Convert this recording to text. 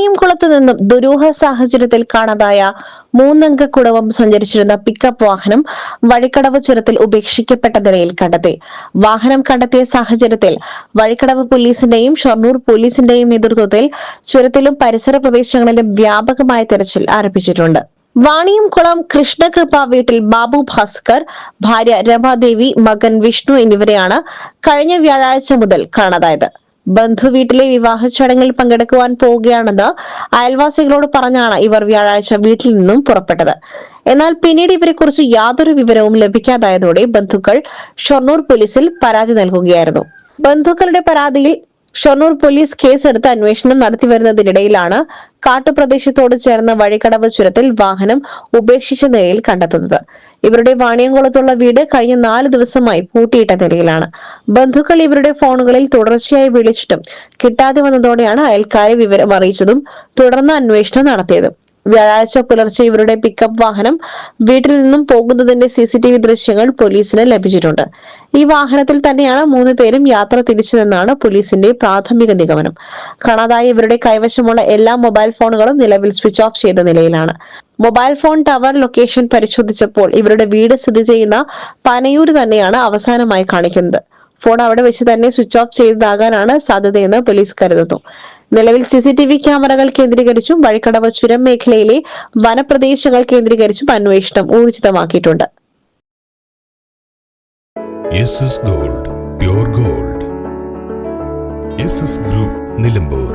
വാണിയംകുളത്ത് നിന്നും ദുരൂഹ സാഹചര്യത്തിൽ കാണാതായ 3-അംഗ കുടുംബം സഞ്ചരിച്ചിരുന്ന പിക്കപ്പ് വാഹനം വഴിക്കടവ് ചുരത്തിൽ ഉപേക്ഷിക്കപ്പെട്ട നിലയിൽ കണ്ടെത്തി. വാഹനം കണ്ടെത്തിയ സാഹചര്യത്തിൽ വഴിക്കടവ് പോലീസിന്റെയും ഷൊർണൂർ പോലീസിന്റെയും നേതൃത്വത്തിൽ ചുരത്തിലും പരിസര പ്രദേശങ്ങളിലും വ്യാപകമായ തെരച്ചിൽ ആരംഭിച്ചിട്ടുണ്ട്. വാണിയംകുളം കൃഷ്ണകൃപ വീട്ടിൽ ബാബു ഭാസ്കർ, ഭാര്യ രമാദേവി, മകൻ വിഷ്ണു എന്നിവരെയാണ് കഴിഞ്ഞ വ്യാഴാഴ്ച മുതൽ കാണാതായത്. ബന്ധു വീട്ടിലെ വിവാഹ ചടങ്ങിൽ പങ്കെടുക്കുവാൻ പോവുകയാണെന്ന് അയൽവാസികളോട് പറഞ്ഞാണ് ഇവർ വ്യാഴാഴ്ച വീട്ടിൽ നിന്നും പുറപ്പെട്ടത്. എന്നാൽ പിന്നീട് ഇവരെക്കുറിച്ച് യാതൊരു വിവരവും ലഭിക്കാതായതോടെ ബന്ധുക്കൾ ഷൊർണൂർ പോലീസിൽ പരാതി നൽകുകയായിരുന്നു. ബന്ധുക്കളുടെ പരാതിയിൽ ഷൊർണൂർ പോലീസ് കേസെടുത്ത് അന്വേഷണം നടത്തിവരുന്നതിനിടയിലാണ് കാട്ടുപ്രദേശത്തോട് ചേർന്ന വഴിക്കടവ് ചുരത്തിൽ വാഹനം ഉപേക്ഷിച്ച നിലയിൽ കണ്ടെത്തുന്നത്. ഇവരുടെ വാണിയംകുളത്തുള്ള വീട് കഴിഞ്ഞ 4 ദിവസമായി പൂട്ടിയിട്ട നിലയിലാണ്. ബന്ധുക്കൾ ഇവരുടെ ഫോണുകളിൽ തുടർച്ചയായി വിളിച്ചിട്ടും കിട്ടാതെ വന്നതോടെയാണ് അയൽക്കാരെ വിവരം അറിയിച്ചതും തുടർന്ന് അന്വേഷണം നടത്തിയതും. വ്യാഴാഴ്ച പുലർച്ചെ ഇവരുടെ പിക്കപ്പ് വാഹനം വീട്ടിൽ നിന്നും പോകുന്നതിന്റെ CCTV ദൃശ്യങ്ങൾ പോലീസിന് ലഭിച്ചിട്ടുണ്ട്. ഈ വാഹനത്തിൽ തന്നെയാണ് 3 പേരും യാത്ര തിരിച്ചതെന്നാണ് പോലീസിന്റെ പ്രാഥമിക നിഗമനം. കാണാതായ ഇവരുടെ കൈവശമുള്ള എല്ലാ മൊബൈൽ ഫോണുകളും നിലവിൽ സ്വിച്ച് ഓഫ് ചെയ്ത നിലയിലാണ്. മൊബൈൽ ഫോൺ ടവർ ലൊക്കേഷൻ പരിശോധിച്ചപ്പോൾ ഇവരുടെ വീട് സ്ഥിതി ചെയ്യുന്ന പനയൂര് തന്നെയാണ് അവസാനമായി കാണിക്കുന്നത്. ഫോൺ അവിടെ വെച്ച് തന്നെ സ്വിച്ച് ഓഫ് ചെയ്തതാകാനാണ് സാധ്യതയെന്ന് പോലീസ് കരുതുന്നു. നിലവിൽ CCTV ക്യാമറകൾ കേന്ദ്രീകരിച്ചും വഴിക്കടവ് ചുരം മേഖലയിലെ വനപ്രദേശങ്ങൾ കേന്ദ്രീകരിച്ചും അന്വേഷണം ഊർജിതമാക്കിയിട്ടുണ്ട്. Gold, pure gold. Group Nilambur.